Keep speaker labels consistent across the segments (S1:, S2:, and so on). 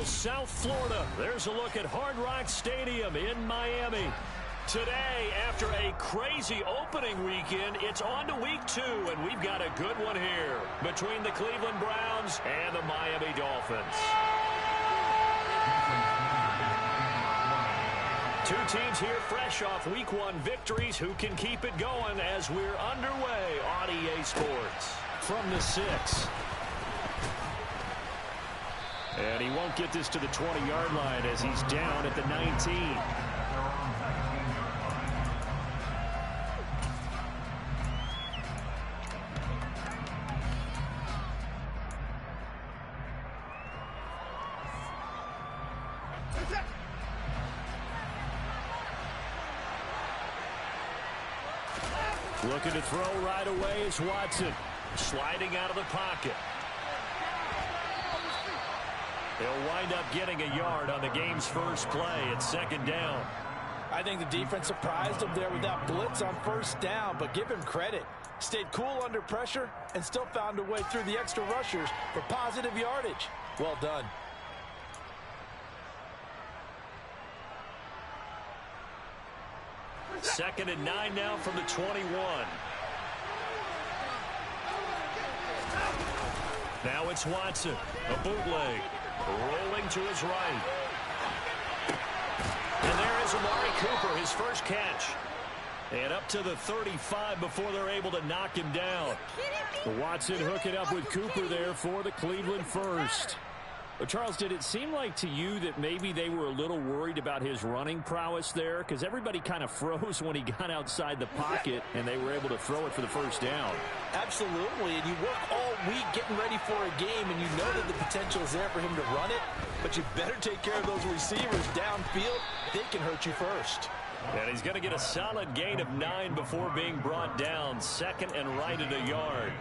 S1: South Florida. There's a look at Hard Rock Stadium in Miami. Today, after a crazy opening weekend, it's on to week 2, and we've got a good one here between the Cleveland Browns and the Miami Dolphins. Two teams here fresh off week 1 victories. Who can keep it going as we're underway on EA Sports? From the 6. And he won't get this to the 20-yard line as he's down at the 19. Looking to throw right away is Watson. Sliding out of the pocket. He'll wind up getting a yard on the game's first play. It's 2nd down.
S2: I think the defense surprised him there with that blitz on 1st down, but give him credit. Stayed cool under pressure and still found a way through the extra rushers for positive yardage. Well done.
S1: Second and 9 now from the 21. Now it's Watson. A bootleg. Rolling to his right. And there is Amari Cooper, his first catch. And up to the 35 before they're able to knock him down. Watson hooking up with Cooper there for the Cleveland first. But Charles, did it seem like to you that maybe they were a little worried about his running prowess there? Because everybody kind of froze when he got outside the pocket, and they were able to throw it for the first down.
S2: Absolutely, and you work all week getting ready for a game, and you know that the potential is there for him to run it, but you better take care of those receivers downfield. They can hurt you first.
S1: And he's going to get a solid gain of 9 before being brought down. 2nd and right at a yard.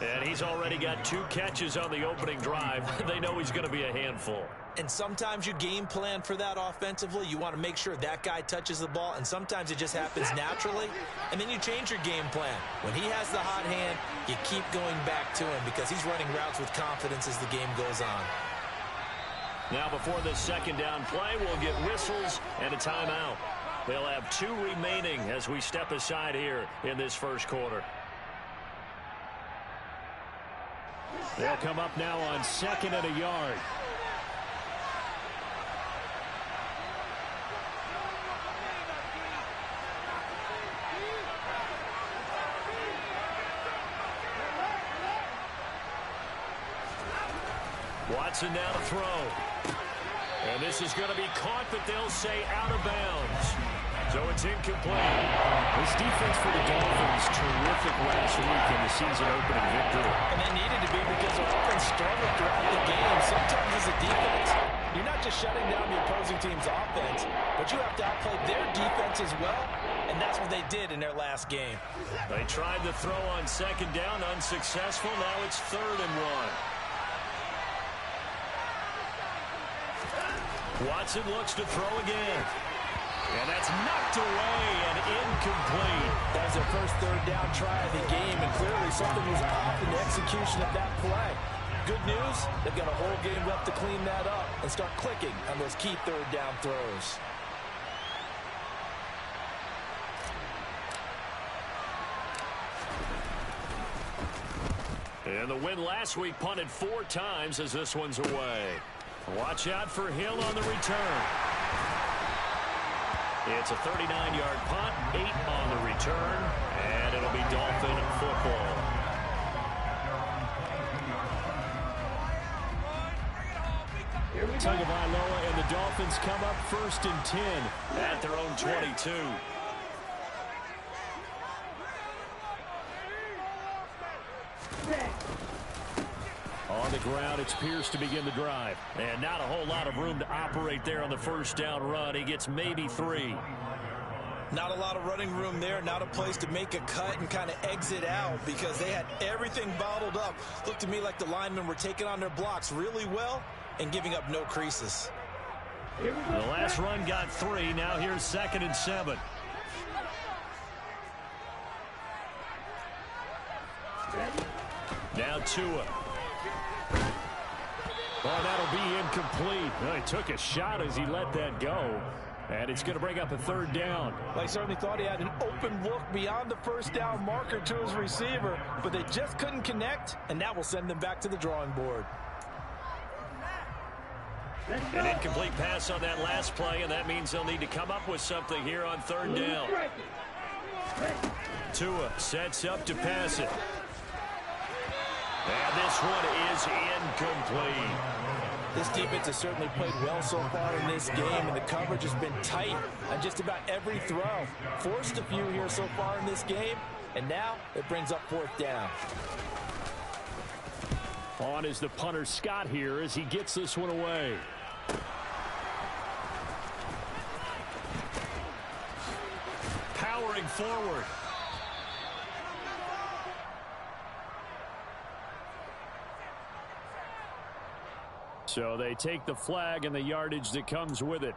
S1: And he's already got 2 catches on the opening drive. They know he's going to be a handful.
S2: And sometimes you game plan for that offensively. You want to make sure that guy touches the ball, and sometimes it just happens naturally. And then you change your game plan. When he has the hot hand, you keep going back to him because he's running routes with confidence as the game goes on.
S1: Now before this 2nd down play, we'll get whistles and a timeout. They'll have 2 remaining as we step aside here in this first quarter. They'll come up now on 2nd and a yard. Watson now to throw. And this is going to be caught, but they'll say out of bounds. So it's incomplete. This defense for the Dolphins, terrific last week in the season opening victory.
S2: And they needed to be because their offense struggled throughout the game. Sometimes as a defense, you're not just shutting down the opposing team's offense, but you have to outplay their defense as well, and that's what they did in their last game.
S1: They tried to throw on 2nd down, unsuccessful. Now it's 3rd and 1. Watson looks to throw again. And that's knocked away and incomplete.
S2: That was their first 3rd down try of the game, and clearly something was off in the execution of that play. Good news, they've got a whole game left to clean that up and start clicking on those key 3rd down throws.
S1: And the win last week punted 4 times as this one's away. Watch out for Hill on the return. It's a 39-yard punt, 8 on the return, and it'll be Dolphin football. Tagovailoa and the Dolphins come up 1st and 10 at their own 22. On the ground, it's Pierce to begin the drive. And not a whole lot of room to operate there on the 1st down run. He gets maybe 3.
S2: Not a lot of running room there, not a place to make a cut and kind of exit out because they had everything bottled up. Looked to me like the linemen were taking on their blocks really well and giving up no creases.
S1: The last run got 3. Now here's 2nd and 7. Now Tua. Oh, that'll be incomplete. Well, he took a shot as he let that go. And it's going to bring up a third down.
S2: Well, he certainly thought he had an open look beyond the first down marker to his receiver, but they just couldn't connect, and that will send them back to the drawing board.
S1: An incomplete pass on that last play, and that means they'll need to come up with something here on third down. Tua sets up to pass it. And this one is incomplete.
S2: This defense has certainly played well so far in this game, and the coverage has been tight on just about every throw. Forced a few here so far in this game, and now it brings up fourth down.
S1: On is the punter Scott here as he gets this one away. Powering forward. So they take the flag and the yardage that comes with it.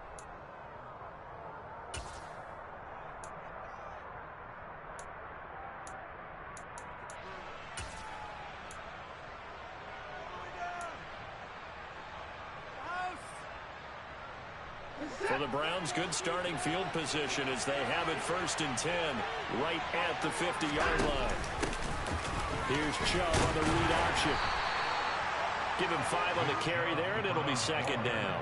S1: For the Browns, good starting field position as they have it 1st and 10 right at the 50-yard line. Here's Chubb on the read option. Give him 5 on the carry there, and it'll be 2nd down.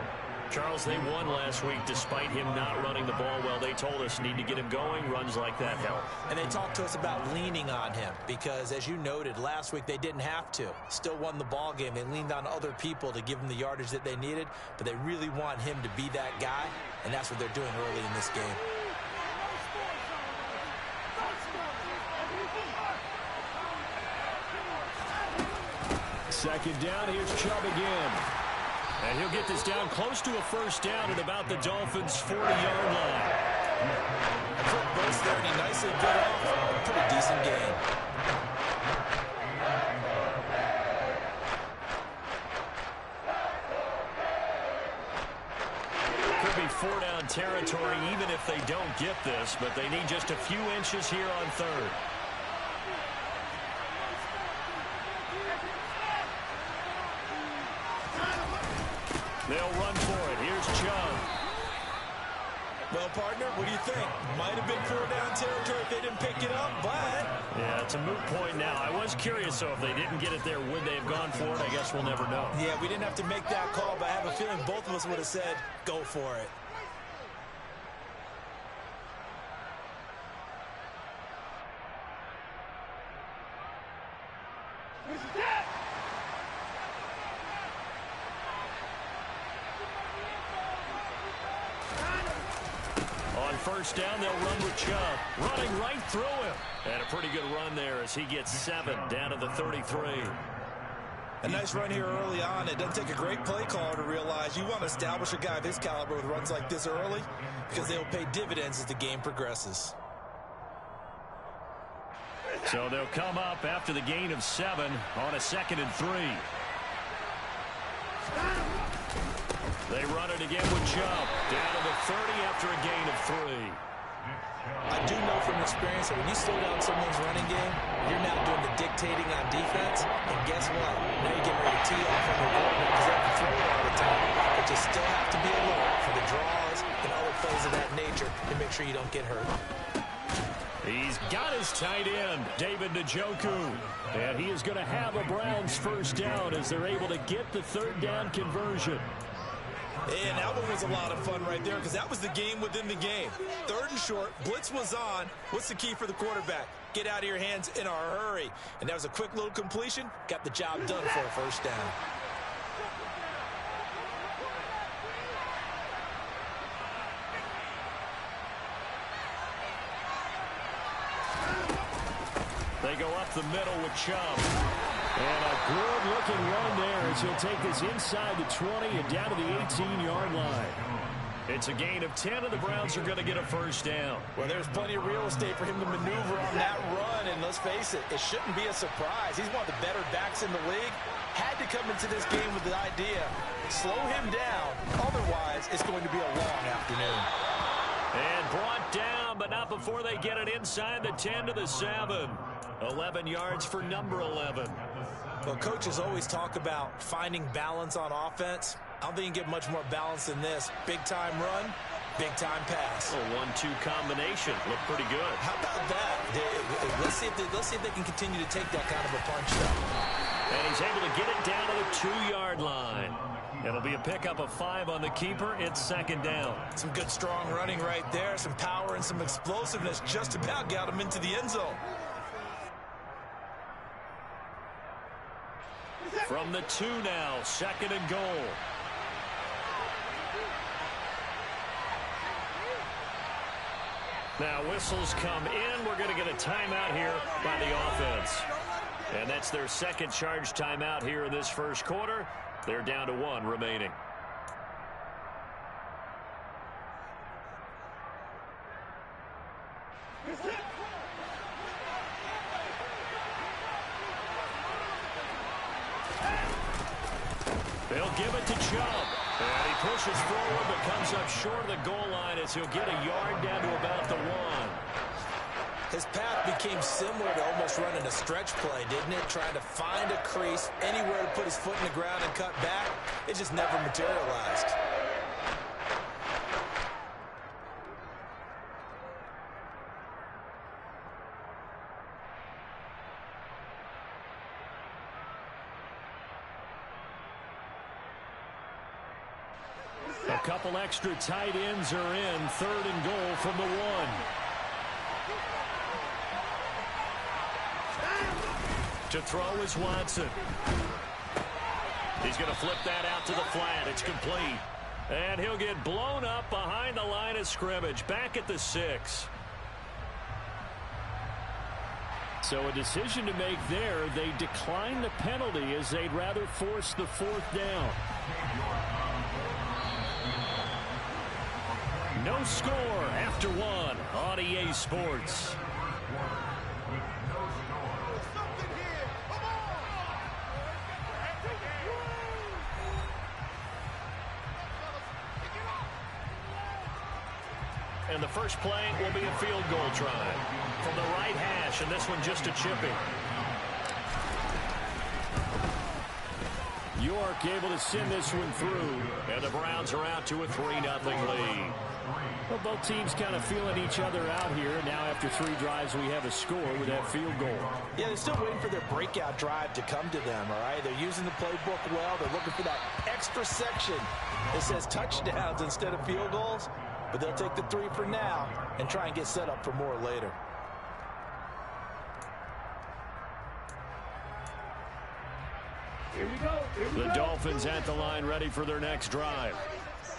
S1: Charles, they won last week despite him not running the ball well. They told us need to get him going. Runs like that help.
S2: And they talked to us about leaning on him because, as you noted, last week they didn't have to. Still won the ball game. They leaned on other people to give them the yardage that they needed, but they really want him to be that guy, and that's what they're doing early in this game.
S1: Second down, here's Chubb again. And he'll get this down close to a first down at about the Dolphins' 40-yard line.
S2: Foot burst there, and he nicely got off. A pretty decent gain.
S1: Could be 4-down territory even if they don't get this, but they need just a few inches here on third. They'll run for it. Here's Chubb.
S2: Well, partner, what do you think? Might have been 4-down territory if they didn't pick it up, but...
S1: Yeah, it's a moot point now. I was curious, so if they didn't get it there, would they have gone for it? I guess we'll never know.
S2: Yeah, we didn't have to make that call, but I have a feeling both of us would have said, go for it.
S1: First down, they'll run with Chubb. Running right through him. And a pretty good run there as he gets 7 down to the 33.
S2: A nice run here early on. It doesn't take a great play caller to realize you want to establish a guy of his caliber with runs like this early because they'll pay dividends as the game progresses.
S1: So they'll come up after the gain of 7 on a 2nd and 3. They run it again with Chubb. Down to the 30 after a gain of 3.
S2: I do know from experience that when you slow down someone's running game, you're now doing the dictating on defense. And guess what? Now you're getting ready to tee off on the quarterback because they have to throw it all the time. But you still have to be alert for the draws and other plays of that nature to make sure you don't get hurt.
S1: He's got his tight end, David Njoku. And he is going to have a Browns first down as they're able to get the 3rd down conversion.
S2: And that one was a lot of fun right there because that was the game within the game. 3rd and short, blitz was on. What's the key for the quarterback? Get out of your hands in a hurry. And that was a quick little completion. Got the job done for a first down.
S1: They go up the middle with Chubb. And a good-looking run there as he'll take this inside the 20 and down to the 18-yard line. It's a gain of 10, and the Browns are going to get a first down.
S2: Well, there's plenty of real estate for him to maneuver on that run, and let's face it, it shouldn't be a surprise. He's one of the better backs in the league. Had to come into this game with the idea, slow him down, otherwise it's going to be a long afternoon.
S1: And brought down, but not before they get it inside the 10 to the 7. 11 yards for number 11.
S2: Well, coaches always talk about finding balance on offense. I don't think you can get much more balance than this. Big-time run, big-time pass.
S1: A 1-2 combination. Looked pretty good.
S2: How about that? Let's see if they can continue to take that kind of a punch, though.
S1: And he's able to get it down to the 2-yard line. It'll be a pickup of 5 on the keeper. It's second down.
S2: Some good, strong running right there. Some power and some explosiveness. Just about got him into the end zone.
S1: From the 2 now, second and goal. Now whistles come in. We're going to get a timeout here by the offense. And that's their second charge timeout here in this first quarter. They're down to 1 remaining. They'll give it to Chubb. And he pushes forward but comes up short of the goal line as he'll get a yard down to about the 1.
S2: His path became similar to almost running a stretch play, didn't it? Trying to find a crease, anywhere to put his foot in the ground and cut back. It just never materialized.
S1: A couple extra tight ends are in. Third and goal from the 1. To throw is Watson. He's going to flip that out to the flat. It's complete. And he'll get blown up behind the line of scrimmage. Back at the 6. So a decision to make there. They decline the penalty as they'd rather force the 4th down. No score after 1 on EA Sports. And the first play will be a field goal try from the right hash, and this one just a chipping. York able to send this one through, and the Browns are out to a 3-0 lead. Well, both teams kind of feeling each other out here. Now after 3 drives, we have a score with that field goal.
S2: Yeah, they're still waiting for their breakout drive to come to them, all right? They're using the playbook well. They're looking for that extra section that says touchdowns instead of field goals. But they'll take the 3 for now and try and get set up for more later.
S1: The Dolphins at the line ready for their next drive.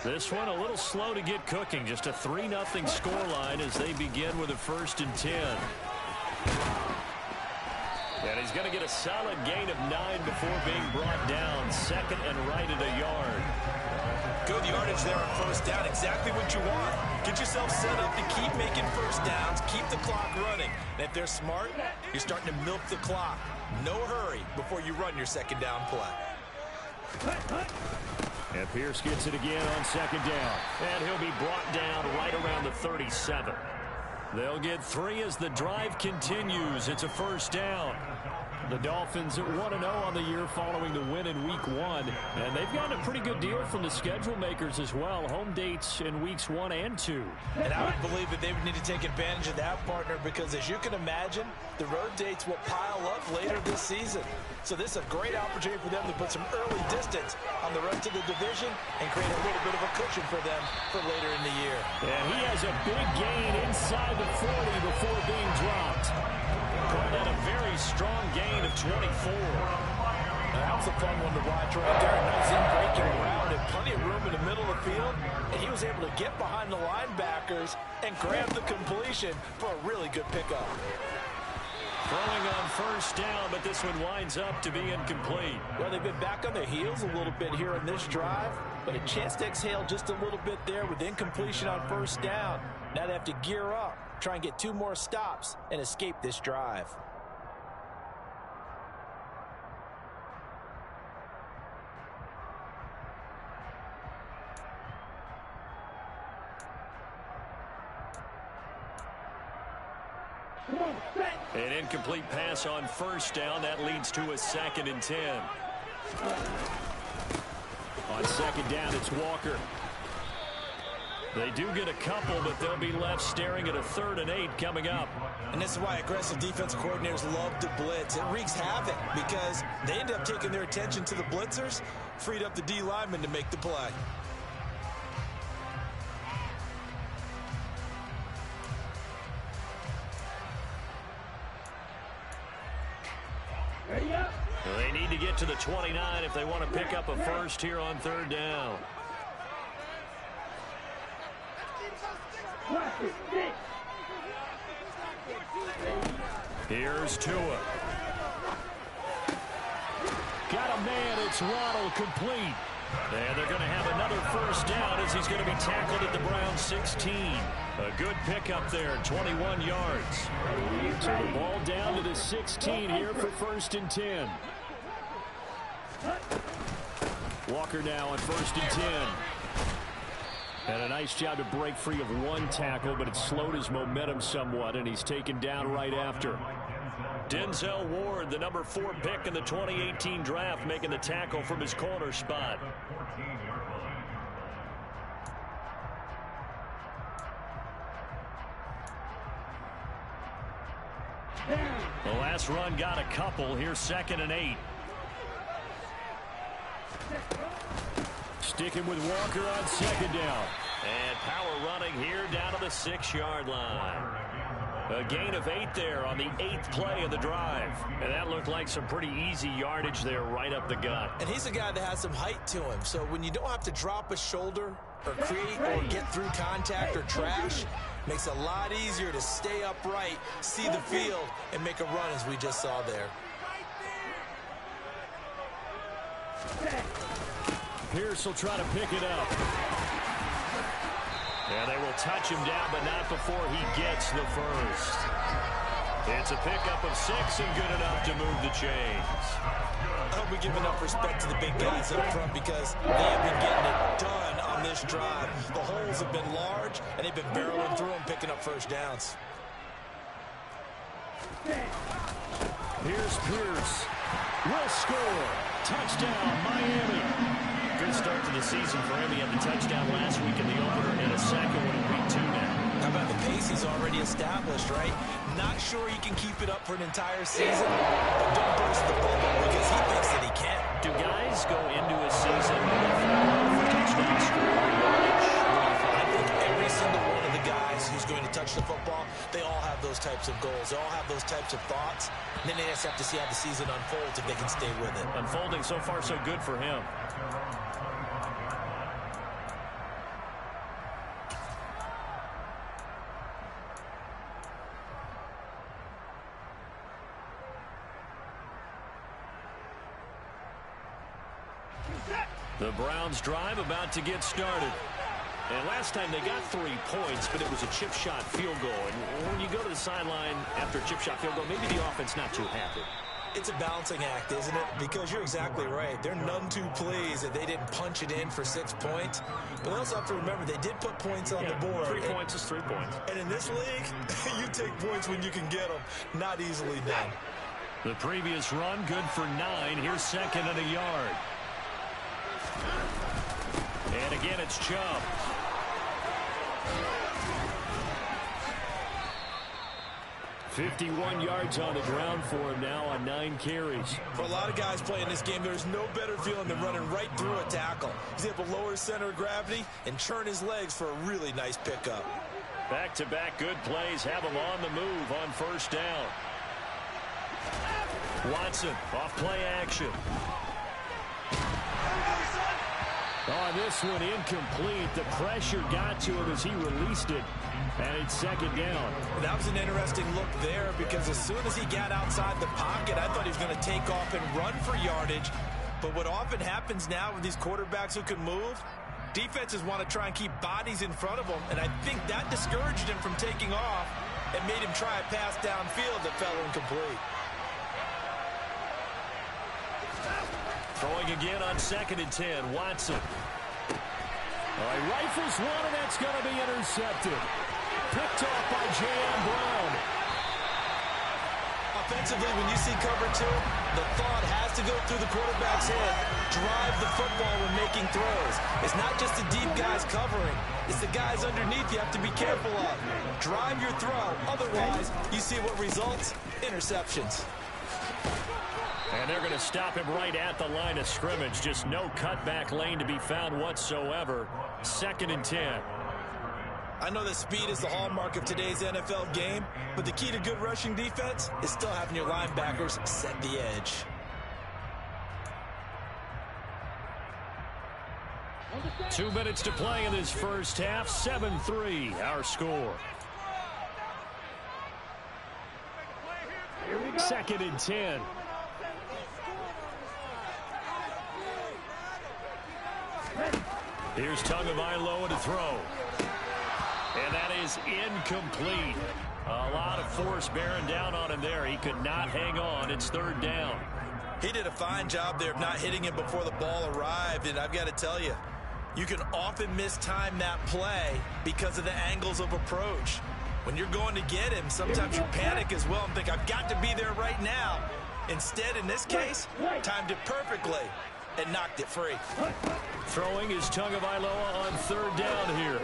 S1: This one a little slow to get cooking. Just a 3-0 scoreline as they begin with a 1st and 10. And he's going to get a solid gain of 9 before being brought down. Second and right at a yard.
S2: Good yardage there on 1st down. Exactly what you want. Get yourself set up to keep making 1st downs. Keep the clock running. And if they're smart, you're starting to milk the clock. No hurry before you run your 2nd down play.
S1: And Pierce gets it again on 2nd down. And he'll be brought down right around the 37. They'll get 3 as the drive continues. It's a 1st down. The Dolphins at 1-0 on the year following the win in Week 1. And they've gotten a pretty good deal from the schedule makers as well. Home dates in Weeks 1 and 2.
S2: And I would believe that they would need to take advantage of that, partner, because as you can imagine, the road dates will pile up later this season. So this is a great opportunity for them to put some early distance on the rest of the division and create a little bit of a cushion for them for later in the year.
S1: And he has a big gain inside the 40 before being dropped. Called that a very strong gain of 24.
S2: That was a fun one to watch right there. Nice in-breaking route and plenty of room in the middle of the field. And he was able to get behind the linebackers and grab the completion for a really good pickup.
S1: Throwing on 1st down, but this one winds up to be incomplete.
S2: Well, they've been back on their heels a little bit here in this drive, but a chance to exhale just a little bit there with incompletion on 1st down. Now they have to gear up, try and get 2 more stops, and escape this drive.
S1: An incomplete pass on first down. That leads to a 2nd and 10. On 2nd down, it's Walker. They do get a couple, but they'll be left staring at a 3rd and 8 coming up.
S2: And this is why aggressive defensive coordinators love to blitz. It wreaks havoc because they end up taking their attention to the blitzers, freed up the D lineman to make the play.
S1: They need to get to the 29 if they want to pick up a first here on 3rd down. Here's Tua. Got a man. It's Ronald, complete. And they're going to have another first down as he's going to be tackled at the Browns 16. A good pickup there, 21 yards. So the ball down to the 16 here for 1st and 10. Walker now on 1st and 10. And a nice job to break free of one tackle, but it slowed his momentum somewhat, and he's taken down right after. Denzel Ward, the number 4 pick in the 2018 draft, making the tackle from his corner spot. The last run got a couple. Here's 2nd and 8. Sticking with Walker on 2nd down. And power running here down to the 6-yard line. A gain of 8 there on the 8th play of the drive. And that looked like some pretty easy yardage there right up the gut.
S2: And he's a guy that has some height to him. So when you don't have to drop a shoulder or create or get through contact or trash, makes it a lot easier to stay upright, see the field, and make a run as we just saw there.
S1: Pierce will try to pick it up. And they will touch him down, but not before he gets the first. It's a pickup of 6 and good enough to move the chains.
S2: I hope we give enough respect to the big guys up front because they have been getting it done on this drive. The holes have been large, and they've been barreling through them, picking up first downs.
S1: Here's Pierce. Will score. Touchdown, Miami. Good start to the season for him. He had the touchdown last week in the opener and a second one in week 2 now.
S2: How about the pace he's already established, right? Not sure he can keep it up for an entire season, but don't burst the bubble because he thinks that he can.
S1: Do guys go into a season for touchdown scoring yardage?
S2: I think every single one of the guys who's going to touch the football, they all have those types of goals. They all have those types of thoughts. And then they just have to see how the season unfolds if they can stay with it.
S1: Unfolding so far so good for him. The Browns drive about to get started. And last time they got 3 points, but it was a chip shot field goal. And when you go to the sideline after a chip shot field goal, maybe the offense not too happy.
S2: It's a balancing act, isn't it? Because you're exactly right. They're none too pleased that they didn't punch it in for 6 points. But they also have to remember they did put points on the board.
S1: 3 points is 3 points.
S2: And in this league, you take points when you can get them. Not easily done.
S1: The previous run, good for 9. Here's 2nd and a yard. And again, it's Chubb. "51 yards on the ground for him now on 9 carries.
S2: For a lot of guys playing this game, there's no better feeling than running right through a tackle. He's able to lower his center of gravity and churn his legs for a really nice pickup.
S1: Back-to-back good plays have him on the move on 1st down. Watson off play action. On this one, incomplete. The pressure got to him as he released it. And it's 2nd down.
S2: That was an interesting look there because as soon as he got outside the pocket, I thought he was going to take off and run for yardage. But what often happens now with these quarterbacks who can move, defenses want to try and keep bodies in front of them. And I think that discouraged him from taking off and made him try a pass downfield that fell incomplete.
S1: Throwing again on 2nd and 10. Watson. All right, rifles one, and that's going to be intercepted. Picked off by J.M. Brown.
S2: Offensively, when you see cover two, the thought has to go through the quarterback's head. Drive the football when making throws. It's not just the deep guys covering. It's the guys underneath you have to be careful of. Drive your throw. Otherwise, you see what results? Interceptions.
S1: And they're going to stop him right at the line of scrimmage. Just no cutback lane to be found whatsoever. 2nd and 10.
S2: I know that speed is the hallmark of today's NFL game, but the key to good rushing defense is still having your linebackers set the edge.
S1: Two minutes to play in this first half. 7-3, our score. 2nd and 10. Here's Tagovailoa to throw. And that is incomplete. A lot of force bearing down on him there. He could not hang on. It's 3rd down.
S2: He did a fine job there of not hitting him before the ball arrived. And I've got to tell you, you can often mistime that play because of the angles of approach. When you're going to get him, sometimes you panic as well and think, I've got to be there right now. Instead, in this case, timed it perfectly and knocked it free.
S1: Throwing is Tagovailoa on 3rd down here.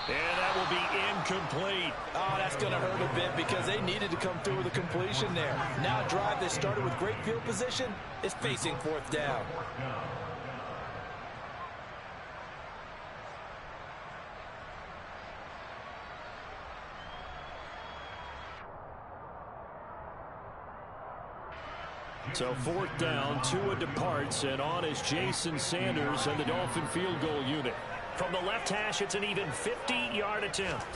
S1: And that will be incomplete.
S2: Oh, that's going to hurt a bit because they needed to come through with a completion there. Now a drive that started with great field position is facing 4th down.
S1: So 4th down, Tua departs, and on is Jason Sanders and the Dolphin field goal unit. From the left hash, it's an even 50-yard attempt.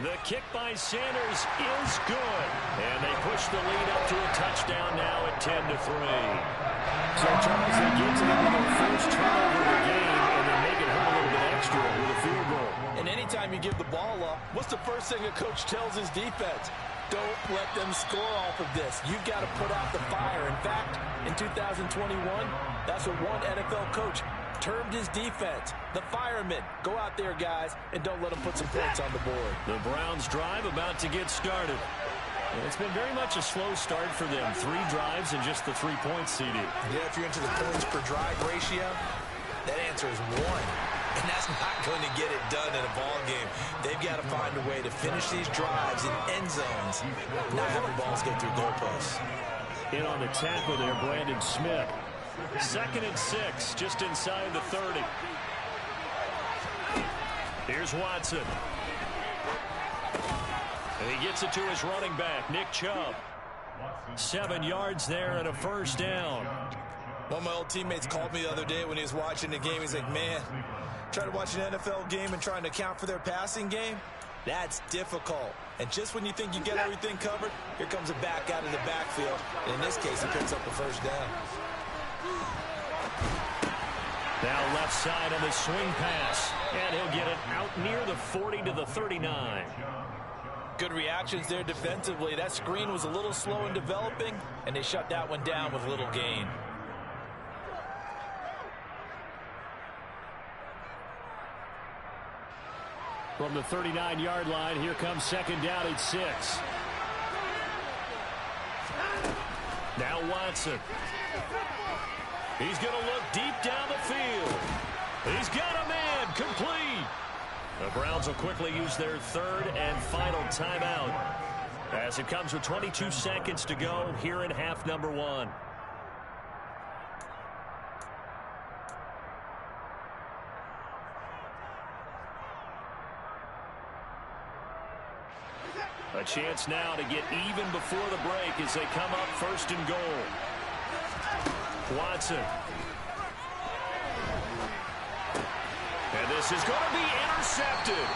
S1: The kick by Sanders is good. And they push the lead up to a touchdown now at 10-3. So, Charles, they get to them with their first turnover of the game, and they make it hurt a little bit extra with a field goal.
S2: And anytime you give the ball up, what's the first thing a coach tells his defense? Don't let them score off of this. You've got to put out the fire. In fact, in 2021, that's what one NFL coach termed his defense. The firemen. Go out there, guys, and don't let them put some points on the board.
S1: The Browns drive about to get started. It's been very much a slow start for them. 3 drives and just the 3 points, CD.
S2: Yeah, if you're into the points per drive ratio, that answer is 1. And that's not going to get it done in a ball game. They've got to find a way to finish these drives in end zones, not having balls go through goalposts.
S1: In on the tackle there, Brandon Smith. 2nd and 6, just inside the 30. Here's Watson. And he gets it to his running back, Nick Chubb. 7 yards there and a first down.
S2: One of my old teammates called me the other day when he was watching the game. He's like, man, trying to watch an NFL game and trying to account for their passing game, that's difficult. And just when you think you get everything covered, here comes a back out of the backfield. And in this case, he picks up the first down.
S1: Now left side on the swing pass. And he'll get it out near the 40 to the 39.
S2: Good reactions there defensively. That screen was a little slow in developing, and they shut that one down with little gain.
S1: From the 39-yard line, here comes 2nd down at 6. Now Watson. He's going to look deep down the field. He's got a man, complete. The Browns will quickly use their 3rd and final timeout as it comes with 22 seconds to go here in half number 1. A chance now to get even before the break as they come up 1st and goal. Watson. And this is going to be intercepted.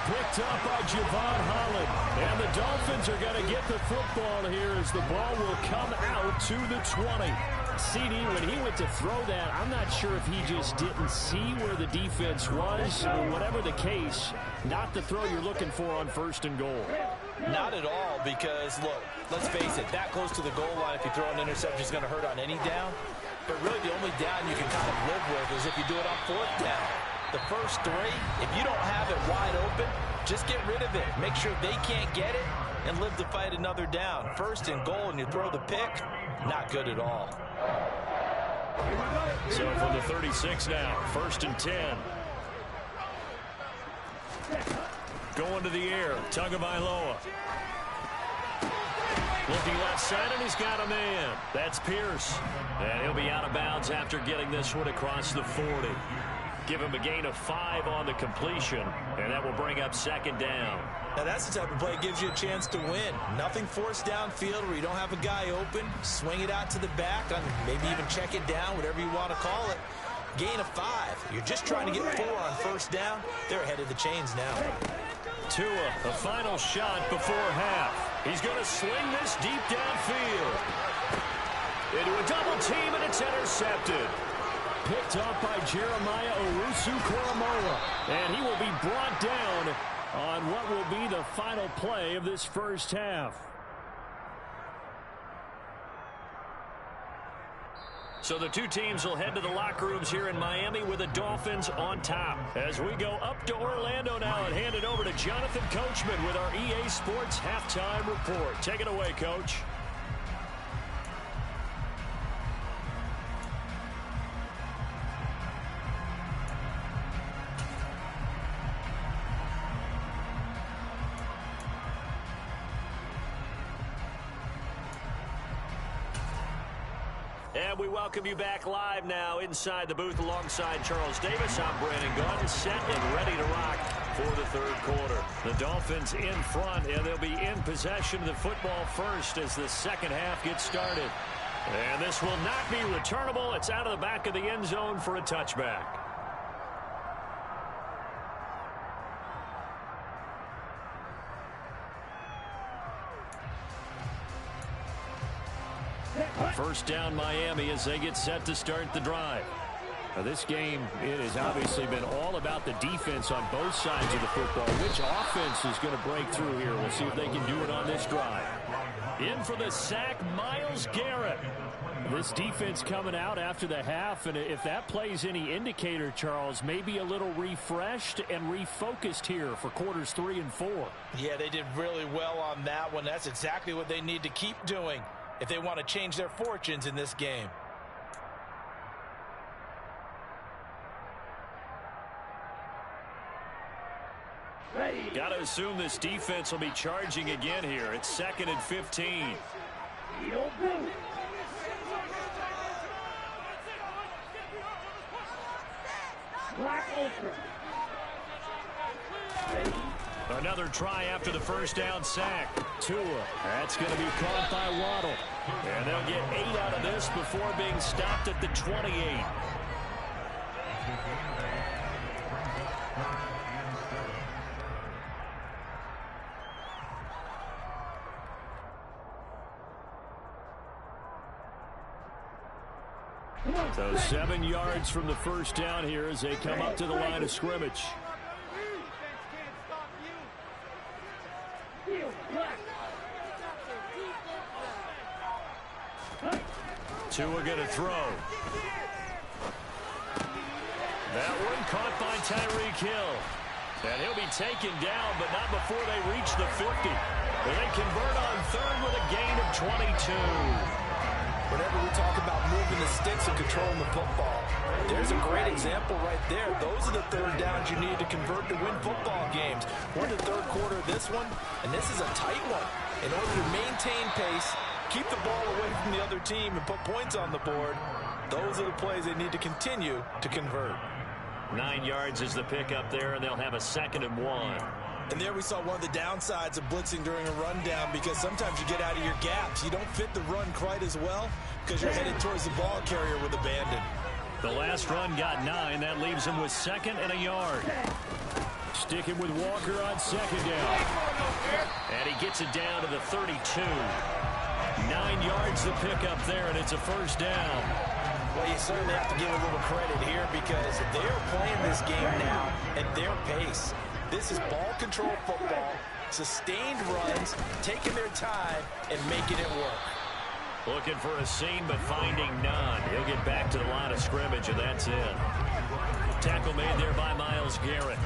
S1: Picked up by Javon Holland. And the Dolphins are going to get the football here as the ball will come out to the 20. CD, when he went to throw that, I'm not sure if he just didn't see where the defense was. Whatever the case, not the throw you're looking for on 1st and goal.
S2: Not at all, because, look, let's face it, that close to the goal line, if you throw an interception, is going to hurt on any down. But really, the only down you can kind of live with is if you do it on 4th down. The first three, if you don't have it wide open, just get rid of it. Make sure they can't get it and live to fight another down. First and goal, and you throw the pick, not good at all.
S1: So from the 36 now, 1st and 10. Going to the air, Tagovailoa. Looking left side, and he's got a man. That's Pierce. And he'll be out of bounds after getting this one across the 40. Give him a gain of 5 on the completion, and that will bring up 2nd down.
S2: Now that's the type of play that gives you a chance to win. Nothing forced downfield where you don't have a guy open. Swing it out to the back, maybe even check it down, whatever you want to call it. Gain of 5. You're just trying to get 4 on 1st down. They're ahead of the chains now.
S1: Tua, a final shot before half. He's going to sling this deep downfield. Into a double team, and it's intercepted. Picked up by Jeremiah Owusu-Koramoah. And he will be brought down on what will be the final play of this first half. So the two teams will head to the locker rooms here in Miami with the Dolphins on top. As we go up to Orlando now and hand it over to Jonathan Coachman with our EA Sports Halftime Report. Take it away, Coach. And we welcome you back live now inside the booth alongside Charles Davis. I'm Brandon Gunn, set and ready to rock for the 3rd quarter. The Dolphins in front, and they'll be in possession of the football first as the 2nd half gets started. And this will not be returnable. It's out of the back of the end zone for a touchback. First down Miami as they get set to start the drive. Now this game, it has obviously been all about the defense on both sides of the football. Which offense is going to break through here? We'll see if they can do it on this drive. In for the sack, Myles Garrett. This defense coming out after the half, and if that plays any indicator, Charles, maybe a little refreshed and refocused here for quarters 3 and 4.
S2: Yeah, they did really well on that one. That's exactly what they need to keep doing if they want to change their fortunes in this game.
S1: Got to assume this defense will be charging again here. It's 2nd and 15. Another try after the first down sack. Tua, that's going to be caught by Waddle. And they'll get 8 out of this before being stopped at the 28. So 7 yards from the first down here as they come up to the line of scrimmage. Tua going to throw. That one caught by Tyreek Hill. And he'll be taken down, but not before they reach the 50. And they convert on 3rd with a gain of 22.
S2: Whenever we talk about moving the sticks and controlling the football, there's a great example right there. Those are the 3rd downs you need to convert to win football games. We're in the 3rd quarter of this one, and this is a tight one. In order to maintain pace, keep the ball away from the other team, and put points on the board, those are the plays they need to continue to convert.
S1: 9 yards is the pickup there, and they'll have a 2nd and 1.
S2: And there we saw one of the downsides of blitzing during a rundown, because sometimes you get out of your gaps. You don't fit the run quite as well because you're headed towards the ball carrier with abandon.
S1: The last run got 9. That leaves him with 2nd and a yard. Sticking with Walker on 2nd down. And he gets it down to the 32. 9 yards the pickup there, and it's a first down.
S2: Well, you certainly have to give a little credit here because they're playing this game now at their pace. This is ball control football, sustained runs, taking their time, and making it work.
S1: Looking for a seam, but finding none. He'll get back to the line of scrimmage, and that's it. Tackle made there by Myles Garrett.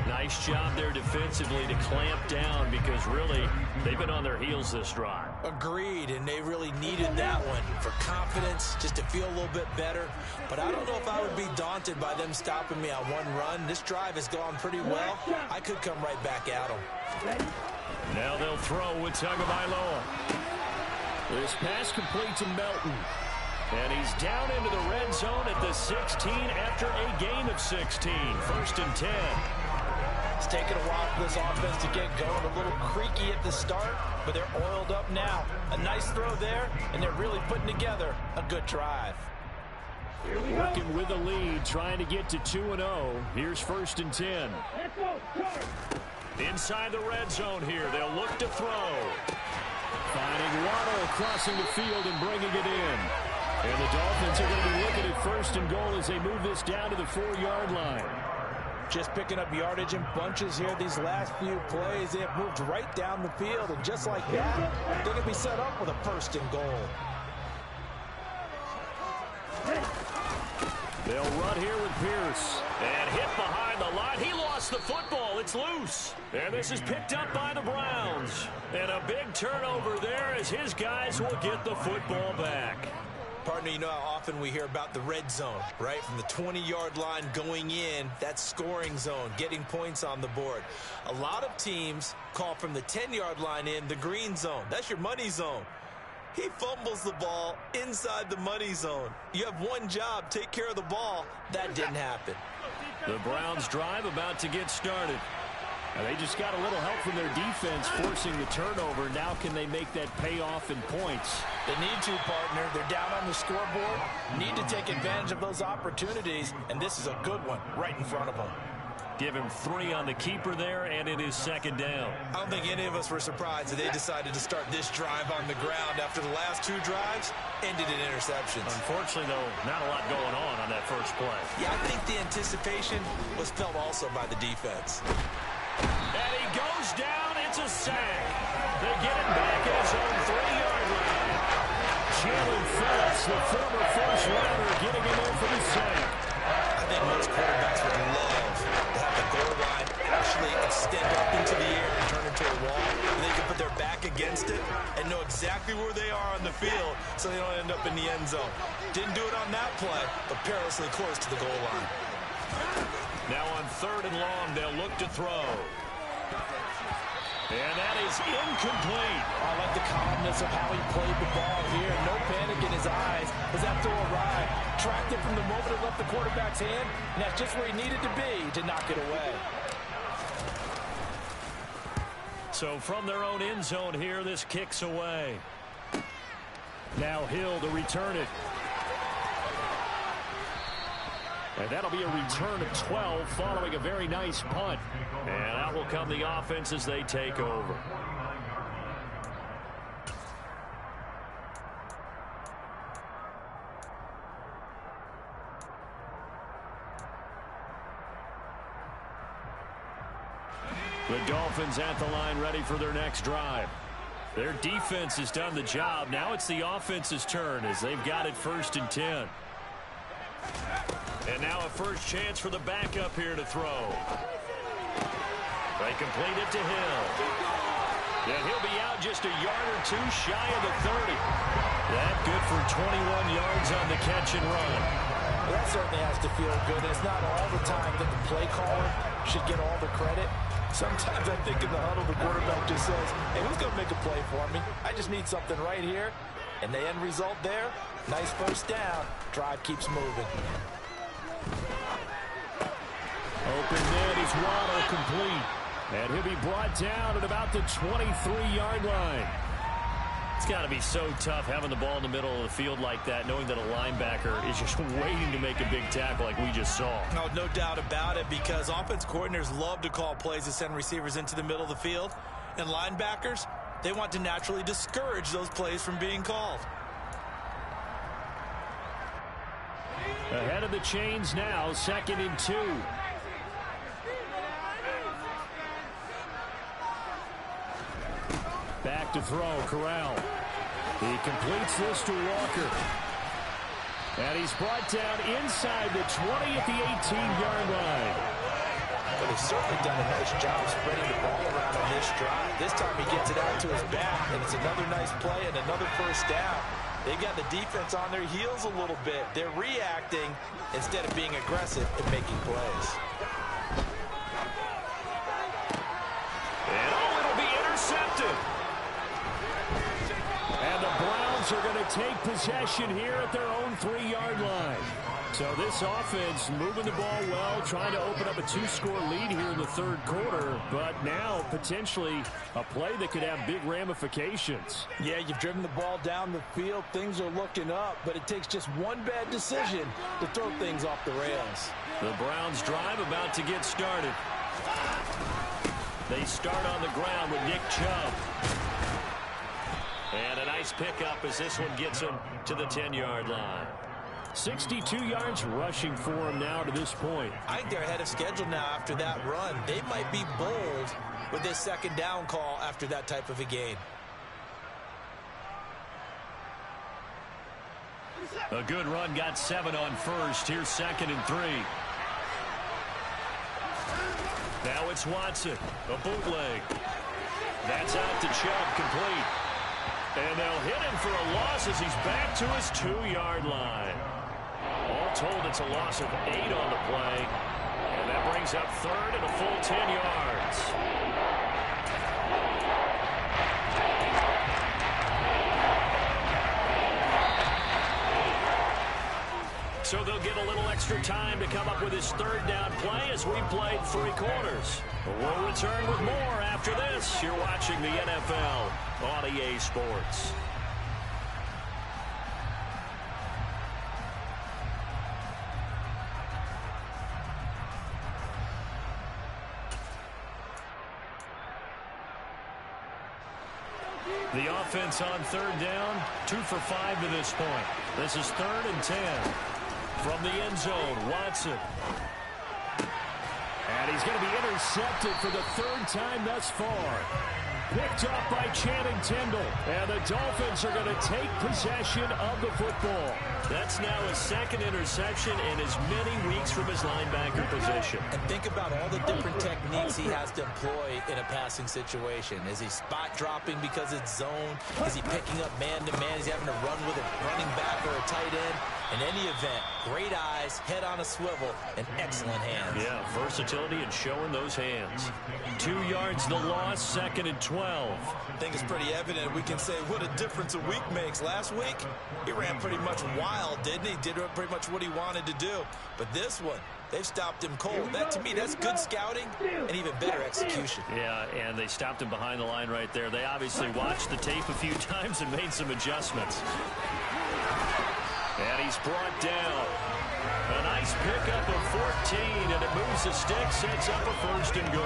S1: Nice job there defensively to clamp down because really they've been on their heels this drive.
S2: Agreed, and they really needed that one for confidence, just to feel a little bit better. But I don't know if I would be daunted by them stopping me on one run. This drive has gone pretty well. I could come right back at them.
S1: Now they'll throw with Tagovailoa. This pass complete to Melton. And he's down into the red zone at the 16 after a gain of 16. 1st and 10.
S2: It's taken a while for this offense to get going. A little creaky at the start, but they're oiled up now. A nice throw there, and they're really putting together a good drive.
S1: Working with the lead, trying to get to 2-0. Here's 1st and 10. Inside the red zone here, they'll look to throw. Finding Waddle crossing the field and bringing it in. And the Dolphins are going to be looking at 1st and goal as they move this down to the 4-yard line.
S2: Just picking up yardage in bunches here these last few plays. They have moved right down the field, and just like that, they're going to be set up with a 1st and goal.
S1: They'll run here with Pierce. And hit behind the line. He lost the football. It's loose. And this is picked up by the Browns. And a big turnover there as his guys will get the football back.
S2: Partner, you know how often we hear about the red zone, right? From the 20-yard line going in, that scoring zone, getting points on the board. A lot of teams call from the 10-yard line in the green zone. That's your money zone. He fumbles the ball inside the money zone. You have one job, take care of the ball. That didn't happen.
S1: The Browns drive about to get started. And they just got a little help from their defense forcing the turnover. Now can they make that pay off in points?
S2: They need to, partner. They're down on the scoreboard. Need to take advantage of those opportunities, and this is a good one right in front of them.
S1: Give him 3 on the keeper there, and it is 2nd down.
S2: I don't think any of us were surprised that they decided to start this drive on the ground after the last 2 drives ended in interceptions.
S1: Unfortunately, though, not a lot going on that first play.
S2: Yeah, I think the anticipation was felt also by the defense.
S1: And he goes down. It's a sack. They get him back at his own 3-yard line. Jalen Phillips, the former first-rounder, getting him in for the sack.
S2: I think most quarterbacks would love to have the goal line actually extend up into the air and turn into a wall. And they can put their back against it and know exactly where they are on the field so they don't end up in the end zone. Didn't do it on that play, but perilously close to the goal line.
S1: Now on 3rd and long, they'll look to throw. And that is incomplete.
S2: I like the calmness of how he played the ball here. No panic in his eyes as that throw arrived. Tracked it from the moment it left the quarterback's hand, and that's just where he needed to be to knock it away.
S1: So from their own end zone here, this kicks away. Now Hill to return it. And that'll be a return of 12 following a very nice punt. And out will come the offense as they take over. The Dolphins at the line ready for their next drive. Their defense has done the job. Now it's the offense's turn as they've got it 1st and 10. And now a first chance for the backup here to throw. They complete it to Hill. And he'll be out just a yard or 2 shy of the 30. That good for 21 yards on the catch and run.
S2: Well, that certainly has to feel good. And it's not all the time that the play caller should get all the credit. Sometimes I think in the huddle, the quarterback just says, hey, who's going to make a play for me? I just need something right here. And the end result there, nice first down. Drive keeps moving.
S1: Open net is Waddle complete. And he'll be brought down at about the 23-yard line. It's got to be so tough having the ball in the middle of the field like that, knowing that a linebacker is just waiting to make a big tackle like we just saw.
S2: No doubt about it, because offense coordinators love to call plays to send receivers into the middle of the field. And linebackers, they want to naturally discourage those plays from being called.
S1: Ahead of the chains now, 2nd and 2. Back to throw, Corral. He completes this to Walker. And he's brought down inside the 20 at the 18-yard line.
S2: But they've certainly done a nice job of spreading the ball around on this drive. This time he gets it out to his back, and it's another nice play and another first down. They got the defense on their heels a little bit. They're reacting instead of being aggressive and making plays.
S1: And it'll be intercepted. And the Browns are going to take possession here at their own 3-yard line. So this offense moving the ball well, trying to open up a 2-score lead here in the third quarter, but now potentially a play that could have big ramifications.
S3: Yeah, you've driven the ball down the field. Things are looking up, but it takes just one bad decision to throw things off the rails.
S1: The Browns drive about to get started. They start on the ground with Nick Chubb. And a nice pickup as this one gets him to the 10-yard line. 62 yards rushing for him now to this point.
S2: I think they're ahead of schedule now after that run. They might be bold with this second down call after that type of a gain.
S1: A good run, got 7 on first. Here's 2nd and 3. Now it's Watson, a bootleg. That's out to Chubb, complete. And they'll hit him for a loss as he's back to his 2-yard line. All told, it's a loss of 8 on the play. And that brings up 3rd and a full 10 yards. So they'll get a little extra time to come up with his 3rd down play as we played 3 quarters. We'll return with more after this. You're watching the NFL on EA Sports. The offense on 3rd down, 2 for 5 to this point. This is 3rd and 10. From the end zone, Watson. And he's going to be intercepted for the 3rd time thus far. Picked up by Channing Tindall. And the Dolphins are going to take possession of the football. That's now his 2nd interception in as many weeks from his linebacker position.
S2: And think about all the different techniques he has to employ in a passing situation. Is he spot dropping because it's zone? Is he picking up man-to-man? Is he having to run with a running back or a tight end? In any event, great eyes, head on a swivel, and excellent hands.
S1: Yeah, versatility and showing those hands. 2 yards the loss, 2nd and 12.
S2: I think it's pretty evident. We can say what a difference a week makes. Last week, he ran pretty much wild, didn't he? Did pretty much what he wanted to do. But this one, they've stopped him cold. That, to me, that's good scouting and even better execution.
S1: Yeah, and they stopped him behind the line right there. They obviously watched the tape a few times and made some adjustments. And he's brought down. A nice pickup of 14, and it moves the stick, sets up a 1st and goal.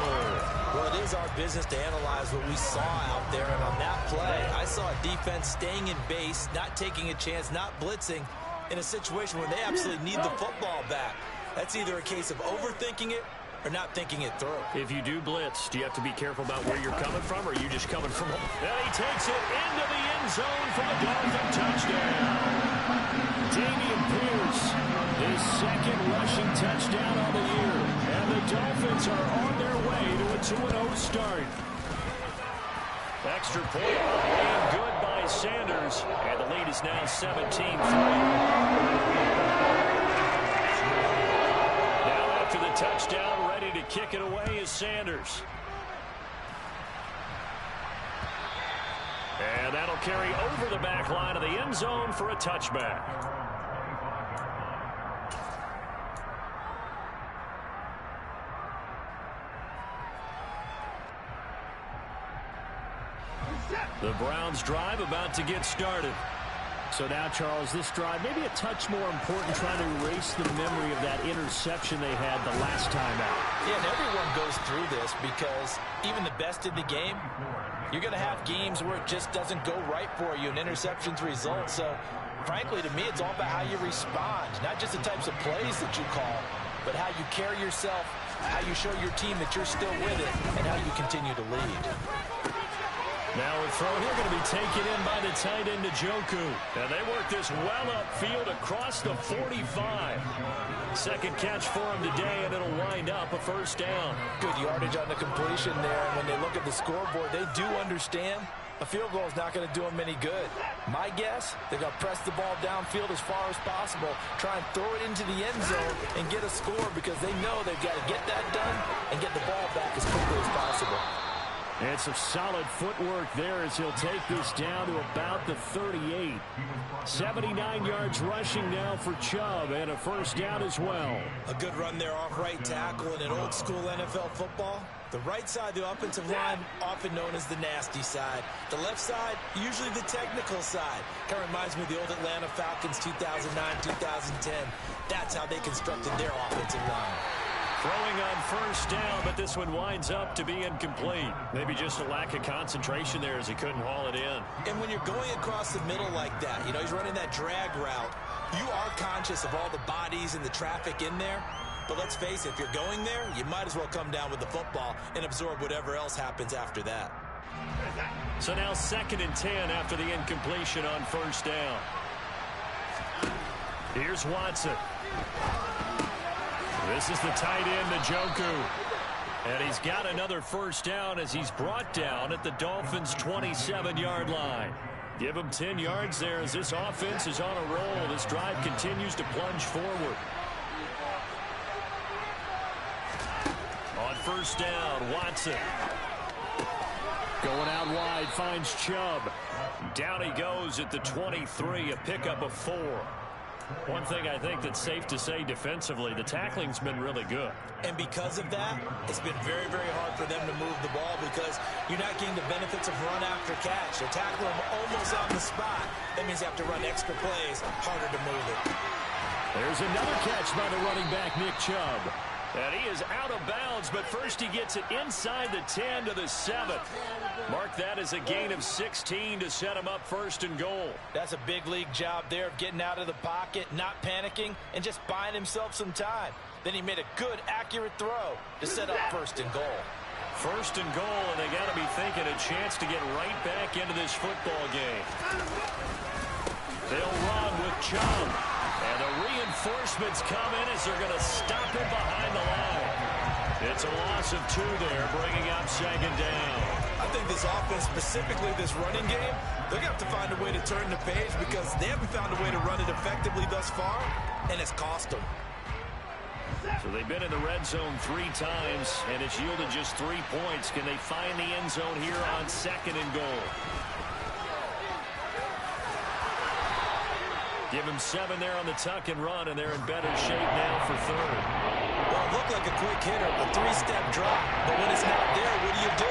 S2: Well, it is our business to analyze what we saw out there, and on that play, I saw a defense staying in base, not taking a chance, not blitzing, in a situation where they absolutely need the football back. That's either a case of overthinking it or not thinking it through.
S1: If you do blitz, do you have to be careful about where you're coming from, or are you just coming from home? And he takes it into the end zone for a Dolphin touchdown. Dameon Pierce, his 2nd rushing touchdown on the year. And the Dolphins are on their way to a 2-0 start. Extra point made good by Sanders, and the lead is now 17-3. Now after the touchdown, ready to kick it away is Sanders. And that'll carry over the back line of the end zone for a touchback. The Browns drive about to get started. So now, Charles, this drive maybe a touch more important, trying to erase the memory of that interception they had the last time out.
S2: Yeah, and everyone goes through this because even the best in the game, you're going to have games where it just doesn't go right for you and interceptions result. So, frankly, to me, it's all about how you respond, not just the types of plays that you call, but how you carry yourself, how you show your team that you're still with it, and how you continue to lead.
S1: Now a throw here going to be taken in by the tight end, Njoku. And they work this well upfield across the 45. Second catch for him today, and it'll wind up a first down.
S3: Good yardage on the completion there. And when they look at the scoreboard, they do understand a field goal is not going to do them any good. My guess, they're going to press the ball downfield as far as possible, try and throw it into the end zone and get a score because they know they've got to get that done and get the ball back as quickly as possible.
S1: And some solid footwork there as he'll take this down to about the 38. 79 yards rushing now for Chubb, and a first down as well.
S2: A good run there off right tackle in an old school NFL football. The right side of the offensive line, often known as the nasty side. The left side, usually the technical side. Kind of reminds me of the old Atlanta Falcons 2009-2010. That's how they constructed their offensive line.
S1: Throwing on first down, but this one winds up to be incomplete. Maybe just a lack of concentration there as he couldn't haul it in.
S2: And when you're going across the middle like that, you know, he's running that drag route, you are conscious of all the bodies and the traffic in there. But let's face it, if you're going there, you might as well come down with the football and absorb whatever else happens after that.
S1: So now 2nd and 10 after the incompletion on first down. Here's Watson. This is the tight end, Njoku. And he's got another first down as he's brought down at the Dolphins' 27-yard line. Give him 10 yards there as this offense is on a roll. This drive continues to plunge forward. On first down, Watson. Going out wide, finds Chubb. Down he goes at the 23, a pickup of 4. One thing I think that's safe to say defensively, the tackling's been really good.
S2: And because of that, it's been very, very hard for them to move the ball because you're not getting the benefits of run after catch. They're tackling them almost on the spot. That means you have to run extra plays, harder to move it.
S1: There's another catch by the running back, Nick Chubb. And he is out of bounds, but first he gets it inside the 10 to the 7. Mark that as a gain of 16 to set him up 1st and goal.
S3: That's a big league job there of getting out of the pocket, not panicking, and just buying himself some time. Then he made a good, accurate throw to set up 1st and goal.
S1: 1st and goal, and they got to be thinking a chance to get right back into this football game. They'll run with Chubb. And the reinforcements come in as they're going to stop him behind the line. It's a loss of 2 there, bringing up 2nd down.
S2: I think this offense, specifically this running game, they're going to have to find a way to turn the page because they haven't found a way to run it effectively thus far, and it's cost them.
S1: So they've been in the red zone 3 times, and it's yielded just 3 points. Can they find the end zone here on 2nd and goal? Give him 7 there on the tuck and run, and they're in better shape now for 3rd.
S2: Well, it looked like a quick hitter, a 3-step drop. But when it's not there, what do?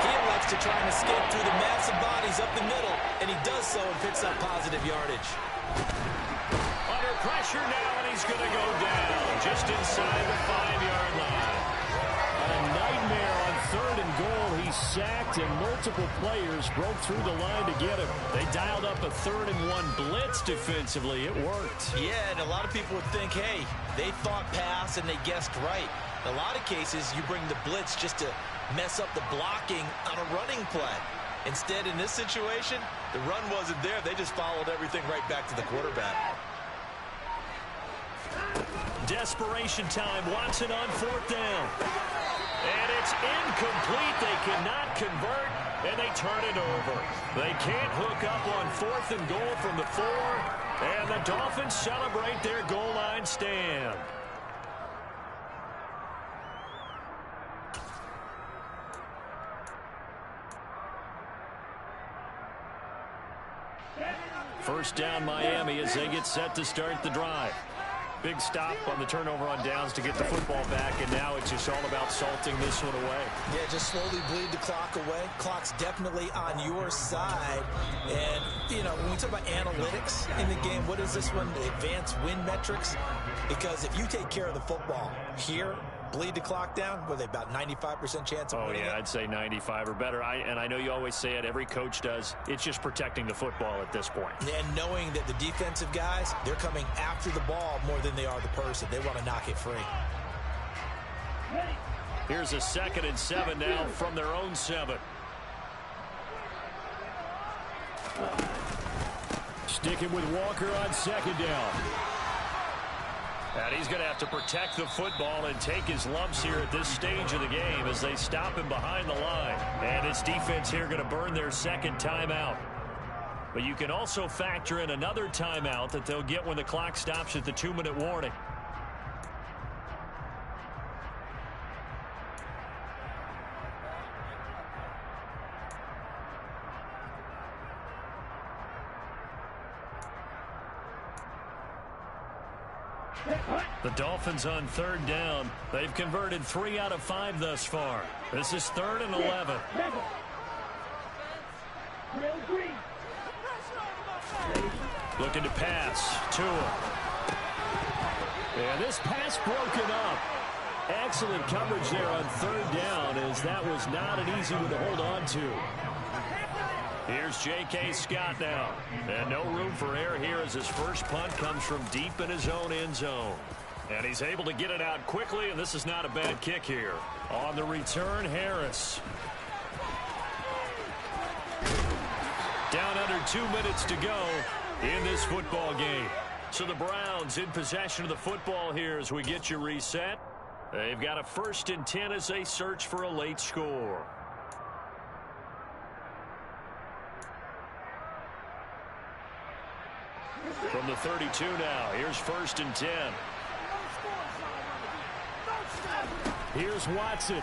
S2: He elects to try and escape through the massive bodies up the middle, and he does so and picks up positive yardage.
S1: Under pressure now, and he's going to go down just inside the 5-yard line. A nightmare on 3rd and goal. He's sacked, and multiple players broke through the line to get him. They dialed up a 3rd and 1 blitz defensively. It worked.
S2: Yeah, and a lot of people would think, hey, they thought pass and they guessed right. In a lot of cases, you bring the blitz just to mess up the blocking on a running play. Instead, in this situation, the run wasn't there. They just followed everything right back to the quarterback.
S1: Desperation time. Watson on 4th down. And it's incomplete. They cannot convert, and they turn it over. They can't hook up on 4th and goal from the 4, and the Dolphins celebrate their goal line stand. First down, Miami, as they get set to start the drive. Big stop on the turnover on downs to get the football back, and now it's just all about salting this one away.
S2: Yeah, just slowly bleed the clock away. Clock's definitely on your side. And, you know, when we talk about analytics in the game, what is this one? The advanced win metrics? Because if you take care of the football here, bleed the clock down, what are they, about 95% chance of winning?
S1: Oh, yeah, I'd say 95 or better. And I know you always say it, every coach does. It's just protecting the football at this point.
S2: And knowing that the defensive guys, they're coming after the ball more than they are the person. They want to knock it free.
S1: Here's a 2nd and 7 now from their own 7. Sticking with Walker on second down. And he's going to have to protect the football and take his lumps here at this stage of the game as they stop him behind the line. And his defense here going to burn their second timeout. But you can also factor in another timeout that they'll get when the clock stops at the 2-minute warning. The Dolphins on third down. They've converted 3 out of 5 thus far. This is 3rd and 11. Looking to pass. Tua. And this pass broken up. Excellent coverage there on third down, as that was not an easy one to hold on to. Here's J.K. Scott now. And no room for error here as his first punt comes from deep in his own end zone. And he's able to get it out quickly, and this is not a bad kick here. On the return, Harris. Down under 2 minutes to go in this football game. So the Browns in possession of the football here as we get you reset. They've got a 1st and 10 as they search for a late score. From the 32 now, here's 1st and 10. Here's Watson.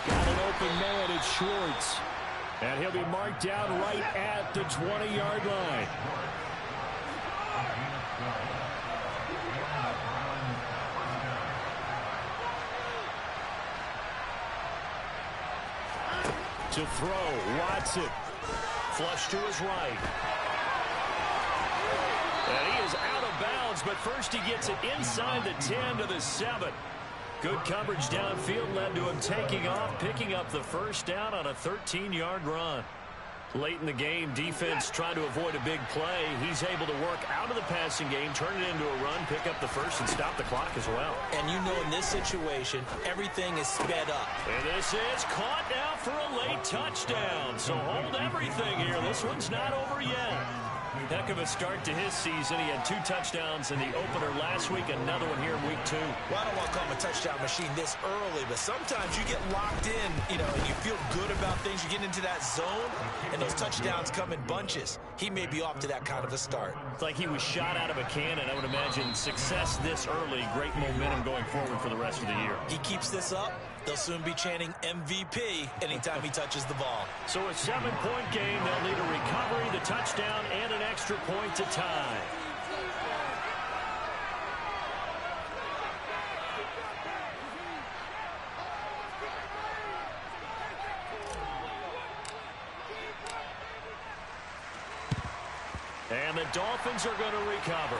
S1: Got an open man, it's Schwartz. And he'll be marked down right at the 20-yard line. To throw, Watson. Flush to his right. And he is out of bounds, but first he gets it inside the 10 to the 7. Good coverage downfield led to him taking off, picking up the first down on a 13-yard run. Late in the game, defense trying to avoid a big play. He's able to work out of the passing game, turn it into a run, pick up the first, and stop the clock as well.
S2: And you know in this situation, everything is sped up.
S1: And this is caught now for a late touchdown. So hold everything here. This one's not over yet. Heck of a start to his season. He had 2 touchdowns in the opener last week, another one here in week 2.
S2: Well, I don't want to call him a touchdown machine this early, but sometimes you get locked in, and you feel good about things. You get into that zone, and those touchdowns come in bunches. He may be off to that kind of a start.
S1: It's like he was shot out of a cannon. I would imagine success this early, great momentum going forward for the rest of the year.
S2: He keeps this up, they'll soon be chanting MVP anytime he touches the ball.
S1: So a 7-point game. They'll need a recovery, the touchdown, and an extra point to tie. And the Dolphins are going to recover.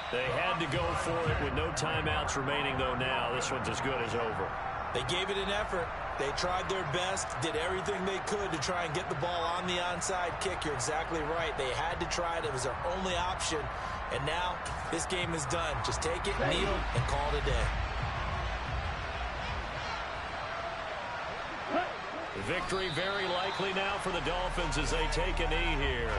S1: They had to go for it with no timeouts remaining, though now. This one's as good as over.
S2: They gave it an effort. They tried their best, did everything they could to try and get the ball on the onside kick. You're exactly right. They had to try it. It was their only option. And now this game is done. Just take it, kneel, and call it a day.
S1: Victory very likely now for the Dolphins as they take a knee here.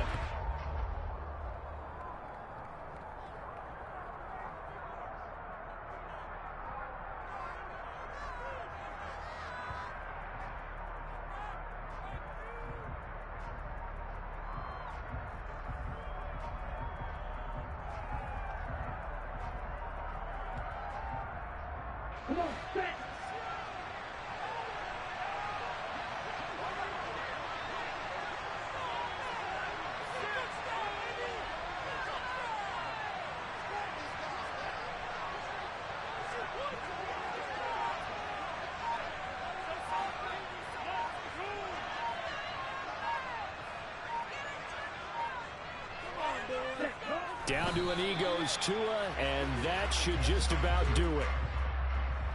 S1: Down to an goes Tua, and that should just about do it.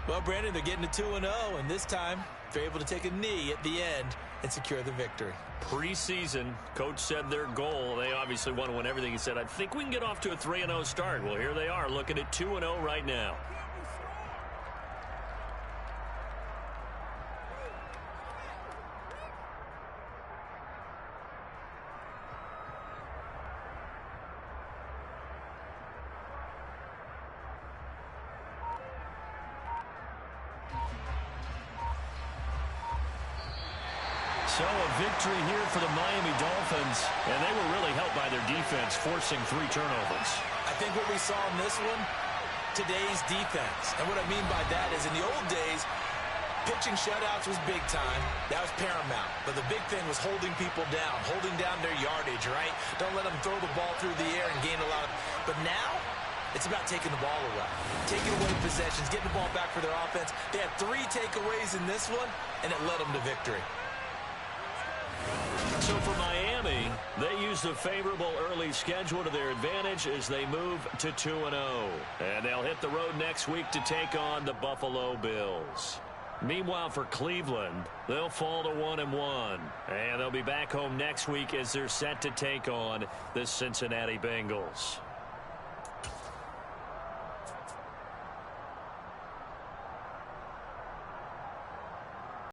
S2: Well, Brandon, they're getting to 2-0, and this time they're able to take a knee at the end and secure the victory.
S1: Preseason, coach said their goal, they obviously want to win everything. He said, I think we can get off to a 3-0 start. Well, here they are looking at 2-0 right now. So a victory here for the Miami Dolphins, and they were really helped by their defense, forcing 3 turnovers.
S2: I think what we saw in this one, today's defense. And what I mean by that is in the old days, pitching shutouts was big time. That was paramount. But the big thing was holding people down, holding down their yardage, right? Don't let them throw the ball through the air and gain a lot of... But now, it's about taking the ball away. Taking away possessions, getting the ball back for their offense. They had 3 takeaways in this one, and it led them to victory.
S1: So for Miami, they used a favorable early schedule to their advantage as they move to 2-0. And they'll hit the road next week to take on the Buffalo Bills. Meanwhile, for Cleveland, they'll fall to 1-1. And they'll be back home next week as they're set to take on the Cincinnati Bengals.